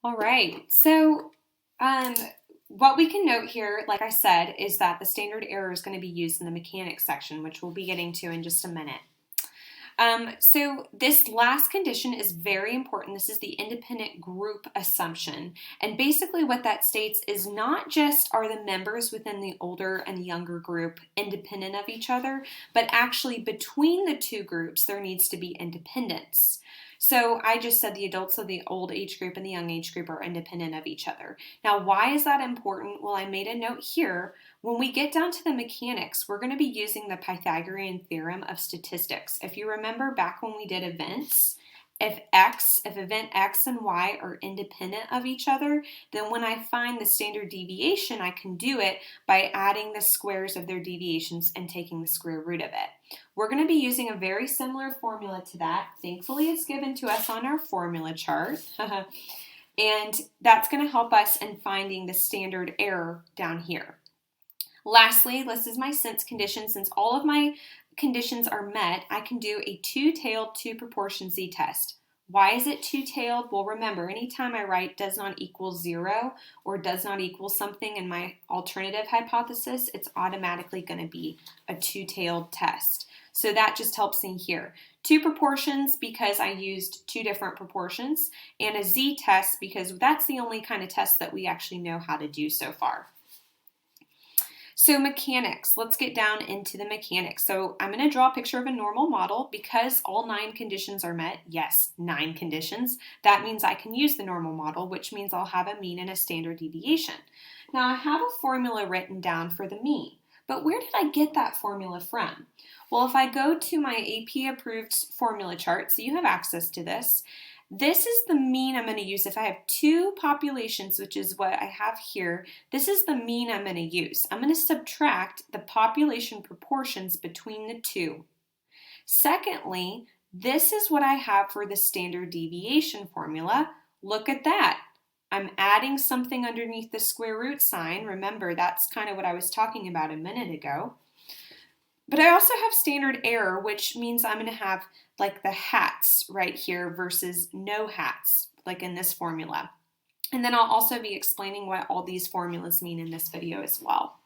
All right. Um, what we can note here, like I said, is that the standard error is going to be used in the mechanics section, which we'll be getting to in just a minute. So this last condition is very important. This is the independent group assumption. And basically what that states is not just are the members within the older and younger group independent of each other, but actually between the two groups, there needs to be independence. So I just said the adults of the old age group and the young age group are independent of each other. Now, why is that important? Well, I made a note here. When we get down to the mechanics, we're going to be using the Pythagorean theorem of statistics. If you remember back when we did events, if event X and Y are independent of each other, then when I find the standard deviation, I can do it by adding the squares of their deviations and taking the square root of it. We're going to be using a very similar formula to that. Thankfully, it's given to us on our formula chart. And that's going to help us in finding the standard error down here. Lastly, this is my sense condition. Since all of my conditions are met, I can do a two-tailed two-proportion z-test. Why is it two-tailed? Well, remember, anytime I write does not equal 0 or does not equal something in my alternative hypothesis, it's automatically going to be a two-tailed test. So that just helps me here. Two proportions because I used two different proportions, and a z-test because that's the only kind of test that we actually know how to do so far. So mechanics, let's get down into the mechanics. So I'm going to draw a picture of a normal model because all 9 conditions are met. Yes, 9 conditions. That means I can use the normal model, which means I'll have a mean and a standard deviation. Now I have a formula written down for the mean, but where did I get that formula from? Well, if I go to my AP approved formula chart, so you have access to this, this is the mean I'm going to use. If I have 2 populations, which is what I have here, this is the mean I'm going to use. I'm going to subtract the population proportions between the 2. Secondly, this is what I have for the standard deviation formula. Look at that. I'm adding something underneath the square root sign. Remember, that's kind of what I was talking about a minute ago. But I also have standard error, which means I'm going to have like the hats right here versus no hats, like in this formula. And then I'll also be explaining what all these formulas mean in this video as well.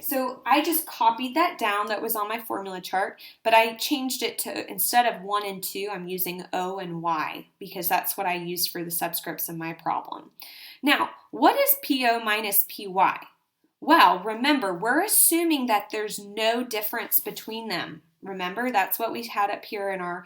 So I just copied that down that was on my formula chart, but I changed it to, instead of 1 and 2, I'm using O and Y because that's what I used for the subscripts of my problem. Now, what is PO minus PY? Well, remember, we're assuming that there's no difference between them. Remember, that's what we had up here in our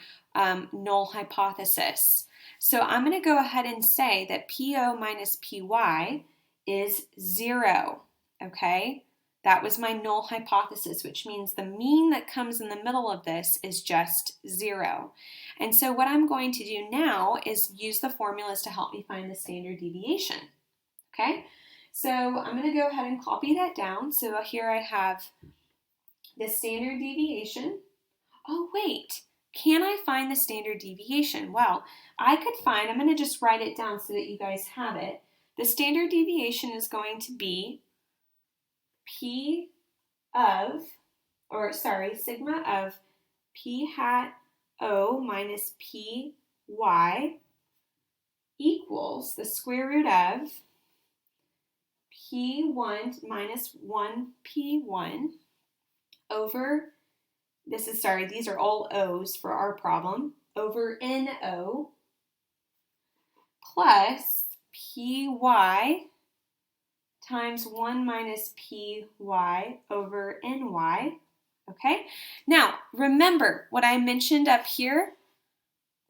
null hypothesis. So I'm going to go ahead and say that PO minus PY is 0, okay? That was my null hypothesis, which means the mean that comes in the middle of this is just 0. And so what I'm going to do now is use the formulas to help me find the standard deviation, okay? So I'm going to go ahead and copy that down. So here I have the standard deviation. Oh, wait, can I find the standard deviation? Well, I could find, I'm going to just write it down so that you guys have it. The standard deviation is going to be sigma of P hat O minus PY equals the square root of P1 minus 1P1 over, these are all O's for our problem, over NO plus PY times 1 minus PY over NY, okay? Now, remember what I mentioned up here?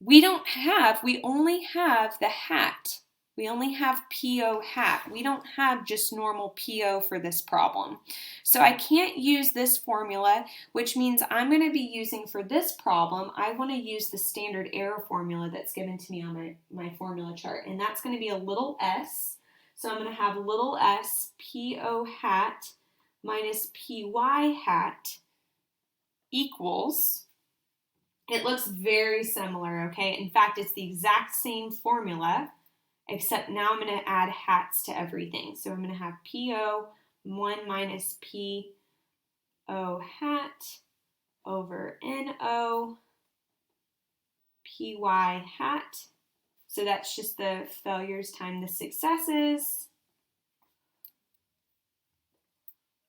We only have the hat. We only have PO hat. We don't have just normal PO for this problem. So I can't use this formula, which means I'm going to be using for this problem, I want to use the standard error formula that's given to me on my formula chart. And that's going to be a little s. So I'm going to have little s PO hat minus PY hat equals, it looks very similar, okay? In fact, it's the exact same formula, except now I'm going to add hats to everything. So I'm going to have PO 1 minus PO hat over NO PY hat So that's just the failures times the successes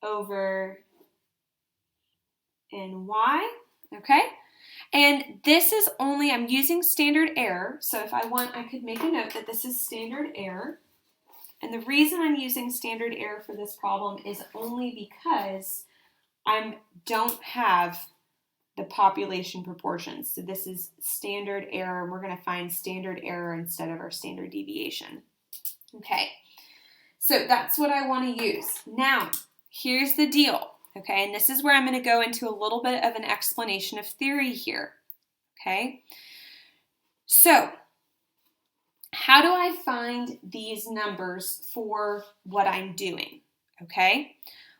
over NY, okay? And this is only, I'm using standard error, so if I want, I could make a note that this is standard error. And the reason I'm using standard error for this problem is only because I don't have the population proportions. So this is standard error, and we're going to find standard error instead of our standard deviation. Okay, so that's what I want to use. Now, here's the deal, okay? And this is where I'm going to go into a little bit of an explanation of theory here, okay? So, how do I find these numbers for what I'm doing, okay?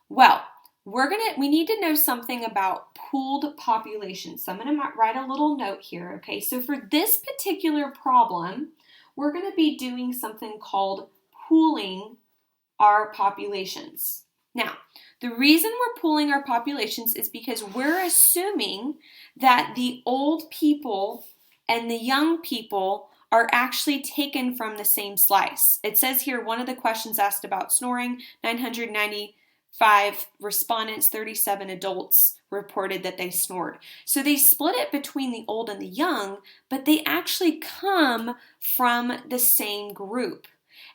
Well, we need to know something about pooled populations. So I'm going to write a little note here, okay? So for this particular problem, we're going to be doing something called pooling our populations. Now, the reason we're pooling our populations is because we're assuming that the old people and the young people are actually taken from the same slice. It says here, one of the questions asked about snoring, 995 respondents, 37 adults reported that they snored. So they split it between the old and the young, but they actually come from the same group.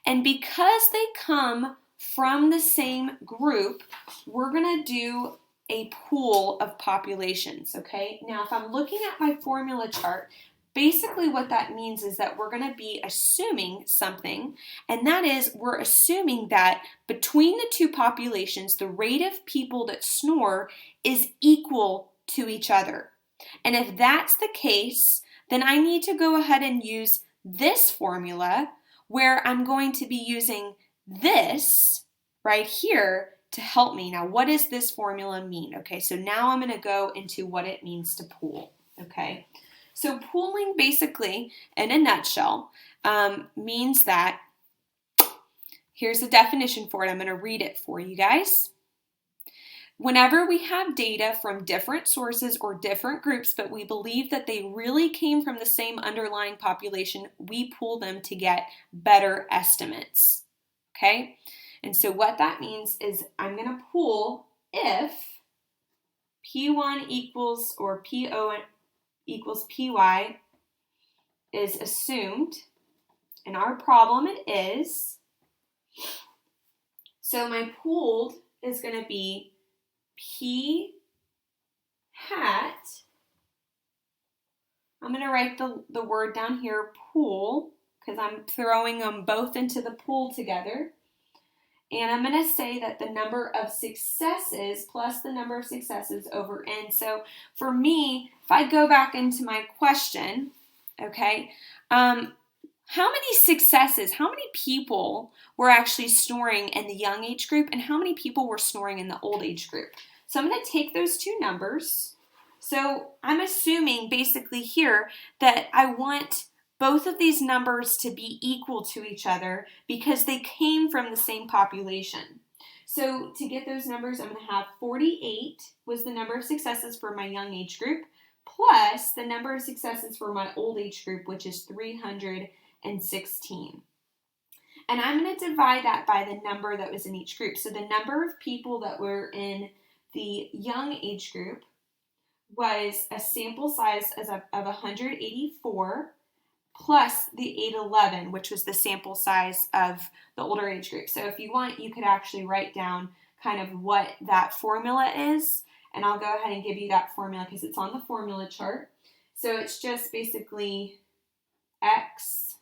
And because they come from the same group, we're going to do a pool of populations, okay? Now, if I'm looking at my formula chart, basically what that means is that we're going to be assuming something, and that is we're assuming that between the two populations, the rate of people that snore is equal to each other. And if that's the case, then I need to go ahead and use this formula where I'm going to be using this right here to help me. Now, what does this formula mean? Okay, so now I'm going to go into what it means to pool, okay? So pooling basically, in a nutshell, means that, here's the definition for it. I'm going to read it for you guys. Whenever we have data from different sources or different groups, but we believe that they really came from the same underlying population, we pool them to get better estimates, okay? And so what that means is I'm going to pool if P1 equals, or PO equals PY is assumed. In our problem it is. So my pooled is going to be P hat. I'm going to write the word down here, pool, because I'm throwing them both into the pool together. And I'm going to say that the number of successes plus the number of successes over n. So for me, if I go back into my question, okay, how many successes, how many people were actually snoring in the young age group, and how many people were snoring in the old age group? So I'm going to take those two numbers. So I'm assuming basically here that I want both of these numbers to be equal to each other because they came from the same population. So to get those numbers, I'm going to have 48 was the number of successes for my young age group, plus the number of successes for my old age group, which is 316. And I'm going to divide that by the number that was in each group. So the number of people that were in the young age group was a sample size of 184, plus the 811, which was the sample size of the older age group. So if you want, you could actually write down kind of what that formula is, and I'll go ahead and give you that formula because it's on the formula chart. So it's just basically X.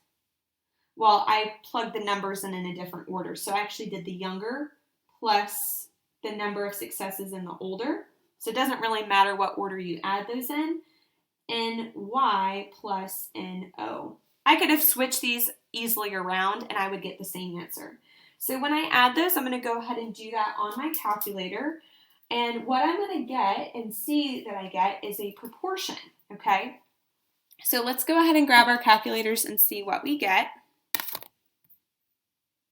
Well, I plugged the numbers in a different order. So I actually did the younger plus the number of successes in the older. So it doesn't really matter what order you add those in. NY plus NO. I could have switched these easily around and I would get the same answer. So when I add those, I'm going to go ahead and do that on my calculator. And what I'm going to get and see that I get is a proportion, okay? So let's go ahead and grab our calculators and see what we get.